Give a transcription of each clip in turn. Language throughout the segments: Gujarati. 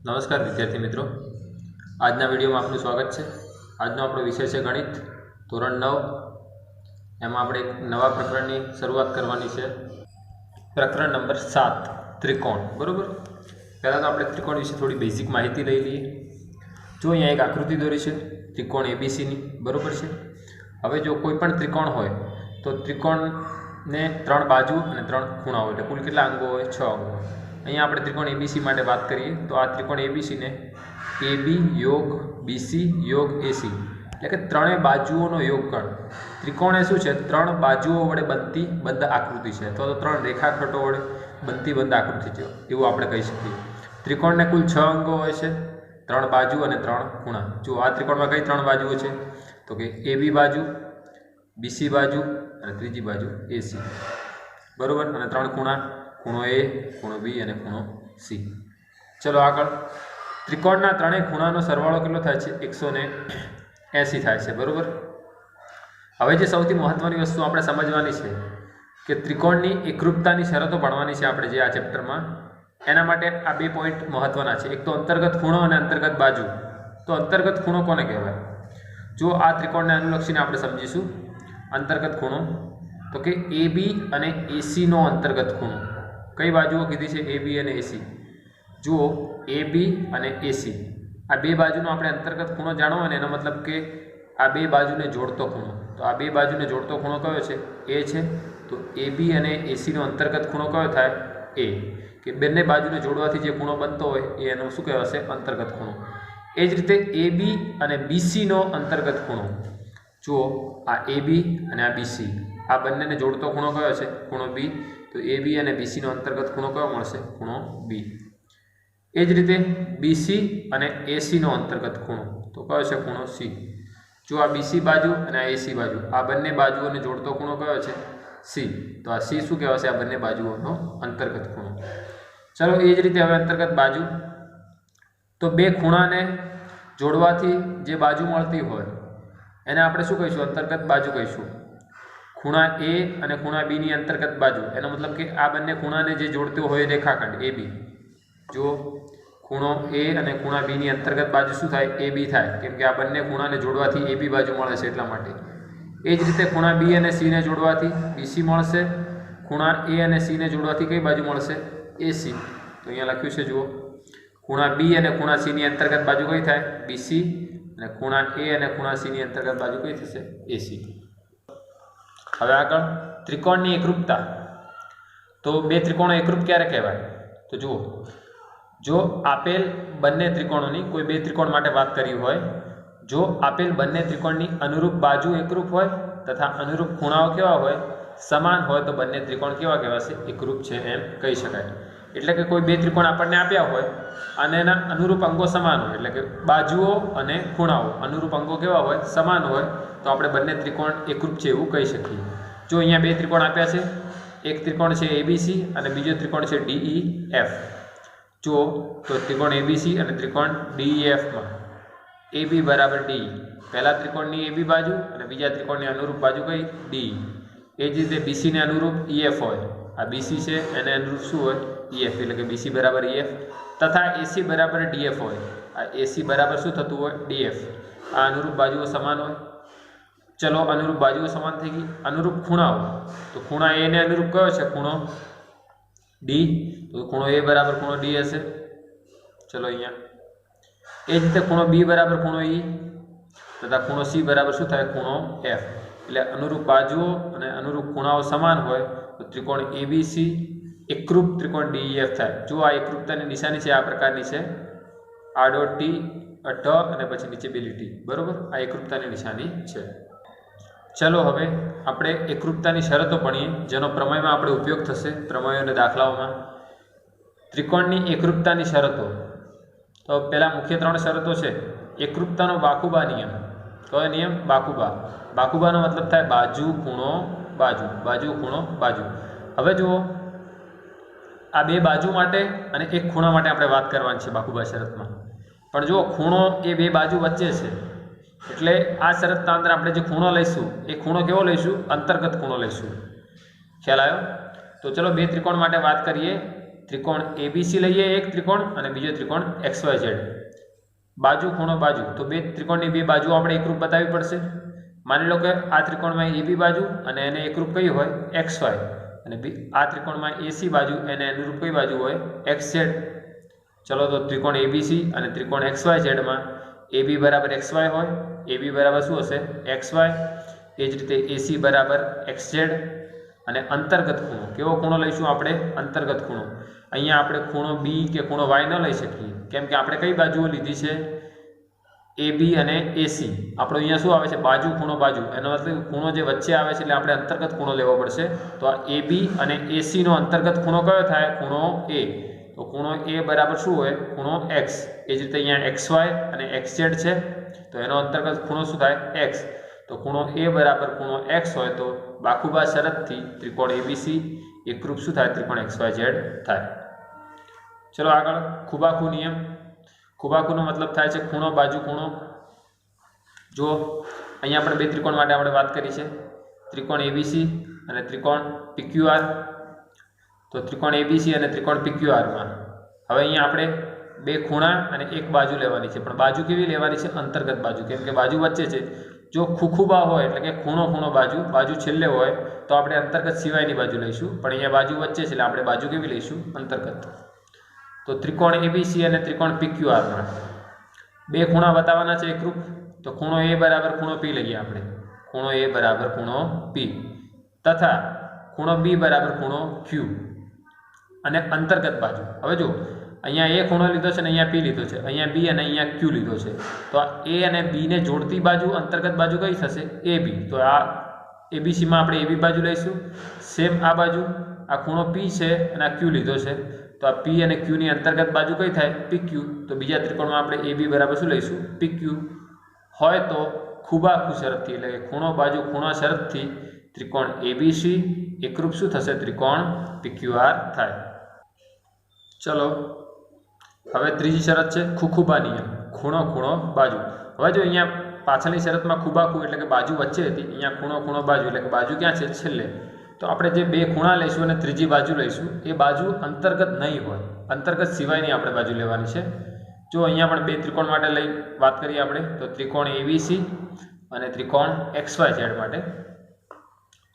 नमस्कार विद्यार्थी मित्रों, आज विडियो में आपनु स्वागत है। आज आपणो विषय है गणित धोरण 9। एम आप एक नवा प्रकरण की शुरुआत करवानी है। प्रकरण नंबर 7 त्रिकोण। बराबर, पहला तो आप त्रिकोण विषय थोड़ी बेसिक माहिती लई लीए। जो अहीं एक आकृति दौरी है त्रिकोण एबीसी नी। बराबर है। हवे जो कोईपण त्रिकोण होय तो त्रिकोण ने 3 बाजू और 3 खूणाओ एटले कुल केटला अंगो होय? 6 अंगो। अहीं आपणे त्रिकोण एबीसी माटे बात करिए तो आ त्रिकोण एबीसी ने एबी योग बीसी योग एसी એટલે કે ત્રણેય બાજુઓનો યોગગણ। ત્રિકોણ એ શું છે? 3 બાજુઓ વડે બનતી બંધ આકૃતિ છે, અથવા તો 3 રેખાખંડો વડે બનતી બંધ આકૃતિ છે એવું આપણે કહી શકીએ। ત્રિકોણને કુલ 6 અંગો હોય છે, 3 બાજુ અને 3 ખૂણા। જો આ ત્રિકોણમાં કઈ 3 બાજુઓ છે તો કે એબી બાજુ, બીસી બાજુ અને ત્રીજી બાજુ એસી। બરોબર, અને 3 ખૂણા, ખૂણો ए, ખૂણો बी અને ખૂણો सी। चलो આગળ, ત્રિકોણના ત્રણેય ખૂણાનો સરવાળો કેટલો થાય છે? 180 થાય છે। બરોબર, હવે જે સૌથી મહત્વની વસ્તુ આપણે સમજવાની છે કે ત્રિકોણની એકરૂપતાની શરતો ભણવાની છે આપણે જે આ ચેપ્ટરમાં। એના માટે આ બે પોઈન્ટ મહત્વના છે। એક તો અંતર્ગત ખૂણો અને અંતર્ગત બાજુ। તો અંતર્ગત ખૂણો કોને કહેવાય? જો આ ત્રિકોણને અનુલક્ષીને આપણે સમજીશું અંતર્ગત ખૂણો તો કે એબી અને એસી નો અંતર્ગત ખૂણો। कई बाजुओं कीधी है? ए बी और एसी। जुओ ए बी और एसी आ बे बाजुनो आपणे अंतर्गत खूणो जाणो होय ने एनो मतलब के आ बे बाजुने जोड़तो खूणो। तो आ बे बाजुने जोड़तो खूणो कयो छे? ए छे। तो ए बी और एसी नो अंतर्गत खूणो कयो थाय? ए। के बंने बाजुने जोड़वाथी जे खूणो बनतो होय ए एनो शुं कहेवाशे? अंतर्गत खूणो। ए ज रीते ए बी और बीसी नो अंतर्गत खूणो। जुओ आ ए बी और आ बीसी आ बंने जोड़तो खूणो कयो छे? खूणो बी। तो ए बी और बीसी नो अंतर्गत खूणो कयो मळशे? खूणो बी। ए ज रीते बीसी और एसी नो अंतर्गत खूणो तो कयो छे? खूणो सी। जो आ बीसी बाजू और एसी बाजू आ बंने बाजुओने जोड़तो खूणो कयो छे? सी। तो आ सी शुं कहेवाशे? आ बंने बाजुओनो अंतर्गत खूणो। चलो ए ज रीते हवे अंतर्गत बाजू। तो बे खूणाने जोड़वाथी जे बाजू मळती होय एने आपणे शुं कहीशुं? अंतर्गत बाजू कहीशुं। खूणा ए और खूणा बी नी अंतर्गत बाजू एनो मतलब कि आ बंने खूणा ने जे जोड़तो होय रेखाखंड ए बी। जो खूणो ए और खूणा बी नी अंतर्गत बाजू शुं थाय? ए बी थाय, केम के आ बंने खूणा ने जोड़वाथी ए बी बाजू मळे छे एटला माटे। ए ज रीते खूणा बी और सी ने जोड़वाथी बीसी मळशे। खूणा ए और सी ने जोड़वाथी कई बाजू मळशे? एसी। तो अहींया लख्युं छे जुओ, खूणा बी और खूणा सी नी अंतर्गत बाजू कई थाय? बीसी। और खूणा ए और खूणा सी नी अंतर्गत बाजू कई थशे? एसी। हवे आगळ त्रिकोणनी एकरूपता। तो बे त्रिकोणो एकरूप क्यारे कहेवाय? तो जुओ, जो आपेल बंने त्रिकोणोनी कोई बे त्रिकोण माटे बात करी होय, जो आपेल बंने त्रिकोणनी अनुरूप बाजू एकरूप होय तथा अनुरूप खूणाओ केवा होय? समान होय तो बंने त्रिकोण केवा कहेवाशे? एकरूप छे एम कही शकाय। एटले के कोई बे त्रिकोण आपणने आप्या होय अने एना अनुरूप अंगो समान होय, एटले के बाजुओ अने खूणाओ अनुरूप अंगो केवा होय? समान होय तो आपणे बंने त्रिकोण एकरूप छे एवुं कही शकीए। जो अहींया बे त्रिकोण आप्या छे, एक त्रिकोण छे एबीसी और बीजो त्रिकोण छे डीईएफ। जो तो त्रिकोण एबीसी और त्रिकोण डीईएफ में ए बी बराबर डी, पहला त्रिकोणनी ए बी बाजू और बीजा त्रिकोणनी अनुरूप बाजू कई? डी। ए ज रीते बीसी ने अनुरूप ईएफ होय, आ बीसी छे एने अनुरूप शुं होय? ईएफ, एटले के बीसी बराबर ईएफ। तथा एसी बराबर डीएफ होय, आ एसी बराबर शुं थतुं होय? डीएफ। आ अनुरूप बाजुओ समान होय। चलो अनुरूप बाजुओ समान थई गई। अनुरूप खूणाओ, तो खूणा ए ने अनुरूप कयो छे? खूणो डी। तो खूणो ए बराबर खूणो डी हशे। चलो अहींया ए ज रीते खूणो बी बराबर खूणो ई तथा खूणो सी बराबर शुं थाय? खूणो एफ। एटले अनुरूप बाजुओ अने अनुरूप खूणाओ समान होय तो त्रिकोण एबीसी एकरूप त्रिकोण डीईएफ थाय। जो आ एकरूपतानी निशानी छे आ प्रकारनी छे, आडो टी ट अने पछी नीचे बेली टी। बरोबर, आ एकरूपतानी निशानी छे। चलो हवे आपणे एकरूपतानी शरतो भणीए जेनो प्रमेयमां आपणे उपयोग थशे प्रमेयो अने दाखलाओमां। त्रिकोणनी एकरूपतानी शरतो। तो पहला मुख्य 3 शरतो छे। एकरूपतानो बाकुबा नियम। कयो नियम? बाकुबा। बाकुबानो मतलब थाय बाजू खूणो बाजू, बाजू खूणो बाजू। हवे जुओ, आ बे बाजू माटे अने एक खूणा माटे आपणे वात करवानी छे बाकुबा शरतमां। पण जो खूणो ए बे बाजू वच्चे छे एटले आ शरतना अंदर आपणे जे खूणो लईशुं ए खूणो केवो लईशुं? अंतर्गत खूणो लईशुं। ख्याल आव्यो? तो चलो बे त्रिकोण माटे वात करीए ત્રિકોણ એબીસી લઈએ એક ત્રિકોણ અને બીજો ત્રિકોણ XYZ. બાજુ ખૂણો બાજુ, તો બે ત્રિકોણની બે બાજુ આપણે એકરૂપ બતાવવી પડશે. માની લો કે આ ત્રિકોણમાં AB બાજુ અને એને એકરૂપ કઈ હોય XY, અને આ ત્રિકોણમાં AC બાજુ એને અનુરૂપ કઈ બાજુ હોય XZ. ચલો તો ત્રિકોણ ABC અને ત્રિકોણ XYZ માં AB બરાબર XY હોય, AB બરાબર શું હશે XY, એ જ રીતે AC બરાબર XZ. અને અંતર્ગત ખૂણો, કેવો ખૂણો લઈશું આપણે અંતર્ગત ખૂણો. અહીંયા આપણે ખૂણો B કે ખૂણો Y ન લઈ શકીએ, કેમ કે આપણે કઈ બાજુઓ લીધી છે AB અને AC. આપણો અહીંયા શું આવે છે બાજુ ખૂણો બાજુ, એનો મતલબ ખૂણો જે વચ્ચે આવે છે એટલે આપણે અંતર્ગત ખૂણો લેવો પડશે. તો આ AB અને AC નો અંતર્ગત ખૂણો કયો થાય ખૂણો A. તો ખૂણો A બરાબર શું હોય ખૂણો X. એ જ રીતે અહીંયા XY અને XZ છે તો એનો અંતર્ગત ખૂણો શું થાય X. તો ખૂણો A બરાબર ખૂણો X હોય તો બાખુબા શરતથી ત્રિકોણ ABC એકરૂપ શું થાય ત્રિકોણ XYZ થાય. ચલો આગળ ખુબાખુ નિયમ. ખુબાખુનો મતલબ થાય છે ખૂણો બાજુ ખૂણો. જો અહીંયા આપણે બે ત્રિકોણ માટે આપણે વાત કરી છે, ત્રિકોણ ABC અને ત્રિકોણ PQR. તો ત્રિકોણ ABC અને ત્રિકોણ PQR માં હવે અહીંયા આપણે બે ખૂણા અને એક બાજુ લેવાની છે, પણ બાજુ કેવી લેવાની છે અંતર્ગત બાજુ, કેમ કે બાજુ વચ્ચે છે. જો ખુખુબા હોય એટલે કે ખૂણો ખૂણો બાજુ, બાજુ છેલ્લે હોય તો આપણે અંતર્ગત સિવાયની બાજુ લઈશું, પણ અહીંયા બાજુ વચ્ચે છે એટલે આપણે બાજુ કેવી લઈશું અંતર્ગત. તો ત્રિકોણ ABC અને ત્રિકોણ PQR માં બે ખૂણા બતાવવાના છે એકરૂપ. તો ખૂણો A બરાબર ખૂણો P લઈએ આપણે, ખૂણો A બરાબર ખૂણો P, તથા ખૂણો B બરાબર ખૂણો Q. અને અંતર્ગત બાજુ હવે જો અહીંયા A ખૂણો લીધો છે ને અહીંયા P લીધો છે, અહીંયા B અને અહીંયા Q લીધો છે. તો આ A અને B ને જોડતી બાજુ અંતર્ગત બાજુ કઈ થશે AB. તો આ ABC માં આપણે AB બાજુ લઈશું. સેમ આ બાજુ આ ખૂણો P છે અને આ Q લીધો છે, તો આ P અને Q ની અંતર્ગત બાજુ કઈ થાય PQ. તો બીજા ત્રિકોણમાં આપણે AB બરાબર શું લઈશું PQ. હોય તો ખુબાખુ શરતથી એટલે કે ખૂણો બાજુ ખૂણા શરતથી ત્રિકોણ ABC એકરૂપ શું થશે ત્રિકોણ PQR થાય. ચલો હવે ત્રીજી શરત છે ખુખુબા નિયમ, ખૂણો ખૂણો બાજુ. હવે જો અહીંયા પાછળની શરતમાં ખુબાખુ એટલે કે બાજુ વચ્ચે હતી, અહીંયા ખૂણો ખૂણો બાજુ એટલે કે બાજુ ક્યાં છે છેલ્લે. તો આપણે જે બે ખૂણા લઈશું અને ત્રીજી બાજુ લઈશું એ બાજુ અંતર્ગત નહીં હોય, અંતર્ગત સિવાયની આપણે બાજુ લેવાની છે. જો અહીંયા પણ બે ત્રિકોણ માટે લઈ વાત કરીએ આપણે, તો ત્રિકોણ ABC અને ત્રિકોણ XYZ માટે.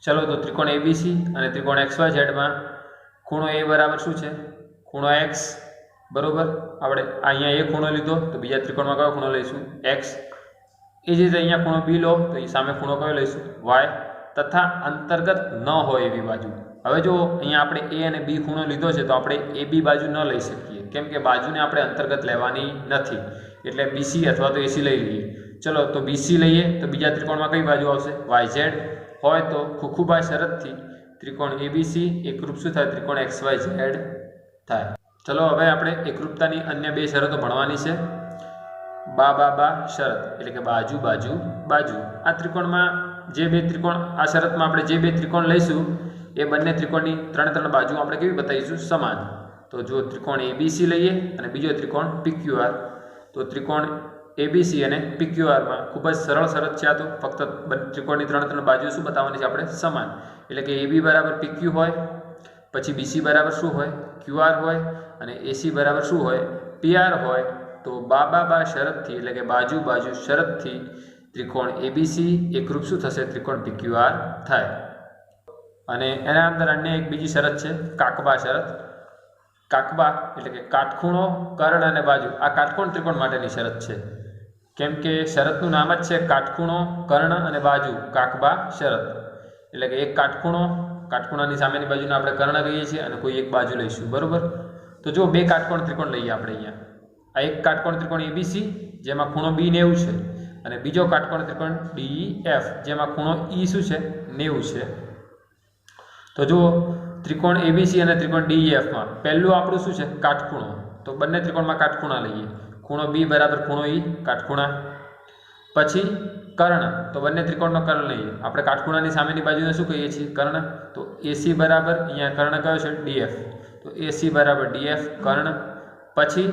ચલો તો ત્રિકોણ ABC અને ત્રિકોણ XYZ માં ખૂણો A બરાબર શું છે ખૂણો X બરોબર. આપણે અહીંયા એ ખૂણો લીધો તો બીજા ત્રિકોણમાં કયો ખૂણો લઈશું X. એ જ રીતે અહીંયા ખૂણો B લો તો એ સામે ખૂણો કયો લઈશું Y, તથા અંતર્ગત ન હોય એવી બાજુ. હવે જો અહીંયા આપણે A અને B ખૂણો લીધો છે તો આપણે AB બાજુ ન લઈ શકીએ, કેમ કે બાજુને આપણે અંતર્ગત લેવાની નથી, એટલે BC અથવા તો AC લઈ લઈએ. ચલો તો BC લઈએ તો બીજા ત્રિકોણમાં કઈ બાજુ આવશે YZ. હોય તો ખુખુબા શરતથી ત્રિકોણ ABC એકરૂપ શું થાય ત્રિકોણ XYZ થાય. ચલો હવે આપણે એકરૂપતાની અન્ય બે શરતો ભણવાની છે. બા શરત એટલે કે બાજુ બાજુ બાજુ. આ ત્રિકોણમાં જે બે ત્રિકોણ આ શરતમાં આપણે જે બે ત્રિકોણ લઈશું એ બંને ત્રિકોણની ત્રણ બાજુ આપણે કેવી બતાવીશું સમાન. તો જો ત્રિકોણ ABC લઈએ અને બીજો ત્રિકોણ PQR, તો ત્રિકોણ ABC અને PQR માં ખૂબ જ સરળ શરત છે. આ તો ફક્ત ત્રિકોણની ત્રણ બાજુ શું બતાવવાની છે આપણે સમાન, એટલે કે AB બરાબર PQ હોય, પછી BC બરાબર શું હોય QR હોય, અને AC બરાબર શું હોય PR હોય. તો બા શરતથી એટલે કે બાજુ બાજુ શરતથી ત્રિકોણ ABC એકરૂપ શું થશે ત્રિકોણ PQR થાય. અને એના અંદર અન્ય એક બીજી શરત છે કાકબા શરત. કાકબા એટલે કે કાટખૂણો કર્ણ અને બાજુ. આ કાટકોણ ત્રિકોણ માટેની શરત છે, કેમ કે શરતનું નામ જ છે કાટખૂણો કર્ણ અને બાજુ કાકબા શરત. એટલે કે એક કાટખૂણો, કાટખૂણાની સામેની બાજુને આપણે કર્ણ કહીએ છીએ અને કોઈ એક બાજુ લઈશું બરોબર. તો જો બે કાટકોણ ત્રિકોણ લઈએ આપણે અહીંયા. આ એક કાટકોણ ત્રિકોણ ABC જેમાં ખૂણો B 90 છે, અને બીજો કાટકોણ ત્રિકોણ DEF જેમાં ખૂણો E શું છે 90 છે. તો જો ત્રિકોણ ABC અને ત્રિકોણ DEF માં પહેલું આપણું શું છે કાટખૂણો. તો બંને ત્રિકોણમાં કાટખૂણા લઈએ. ખૂણો B બરાબર ખૂણો E કાટખૂણા. પછી કર્ણ, તો બંને ત્રિકોણનો કર્ણ લઈએ. આપણે કાટખૂણાની સામેની બાજુને શું કહીએ છીએ કર્ણ. તો AC બરાબર અહીંયા કર્ણ કયો છે DF, તો AC બરાબર DF કર્ણ. પછી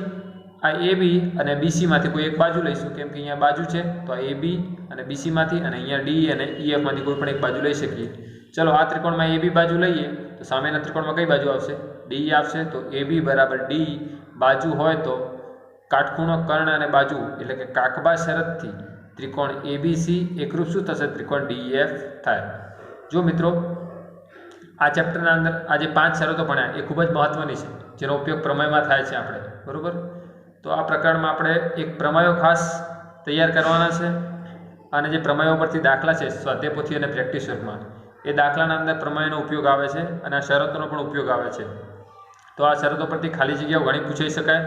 આ AB અને BC માંથી કોઈ એક બાજુ લઈશું, કેમ કે અહીંયા બાજુ છે તો આ AB અને BC માંથી, અને અહીંયા D અને EF માંથી કોઈ પણ એક બાજુ લઈ શકીએ. ચલો આ ત્રિકોણમાં AB બાજુ લઈએ તો સામેના ત્રિકોણમાં કઈ બાજુ આવશે ડી આવશે। તો એ બી બરાબર ડી, બાજુ હોય તો કાટખૂણો, કર્ણ અને બાજુ એટલે કે કાકબા શરતથી ત્રિકોણ એબીસી એકરૂપ શું થશે? ત્રિકોણ ડીઈએફ થાય। જો મિત્રો આ ચેપ્ટરના અંદર આ જે 5 શરતો ભણ્યા એ ખૂબ જ મહત્ત્વની છે, જેનો ઉપયોગ પ્રમેયમાં થાય છે આપણે, બરાબર। તો આ પ્રકરણમાં આપણે એક પ્રમેયો ખાસ તૈયાર કરવાના છે, અને જે પ્રમેયો પરથી દાખલા છે સ્વાધ્યાય પોથી અને પ્રેક્ટિસ વર્કમાં, એ દાખલાના અંદર પ્રમેયનો ઉપયોગ આવે છે અને આ શરતોનો પણ ઉપયોગ આવે છે। તો આ શરતો પરથી ખાલી જગ્યાઓ ઘણી પૂછાઈ શકાય,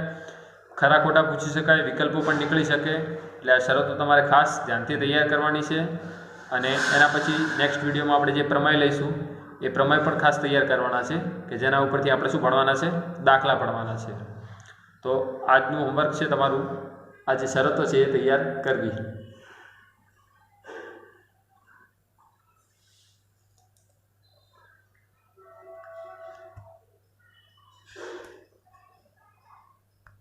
ખરા ખોટા પૂછી શકાય, વિકલ્પો પણ નીકળી શકે। એટલે આ શરતો તમારે ખાસ ધ્યાનથી તૈયાર કરવાની છે, અને એના પછી નેક્સ્ટ વિડીયોમાં આપણે જે પ્રમેય લઈશું એ પ્રમેય પણ ખાસ તૈયાર કરવાના છે, કે જેના ઉપરથી આપણે શું ભણવાના છે? દાખલા ભણવાના છે। તો આજનું હોમવર્ક છે તમારું, આ જે શરતો છે એ તૈયાર કરવી।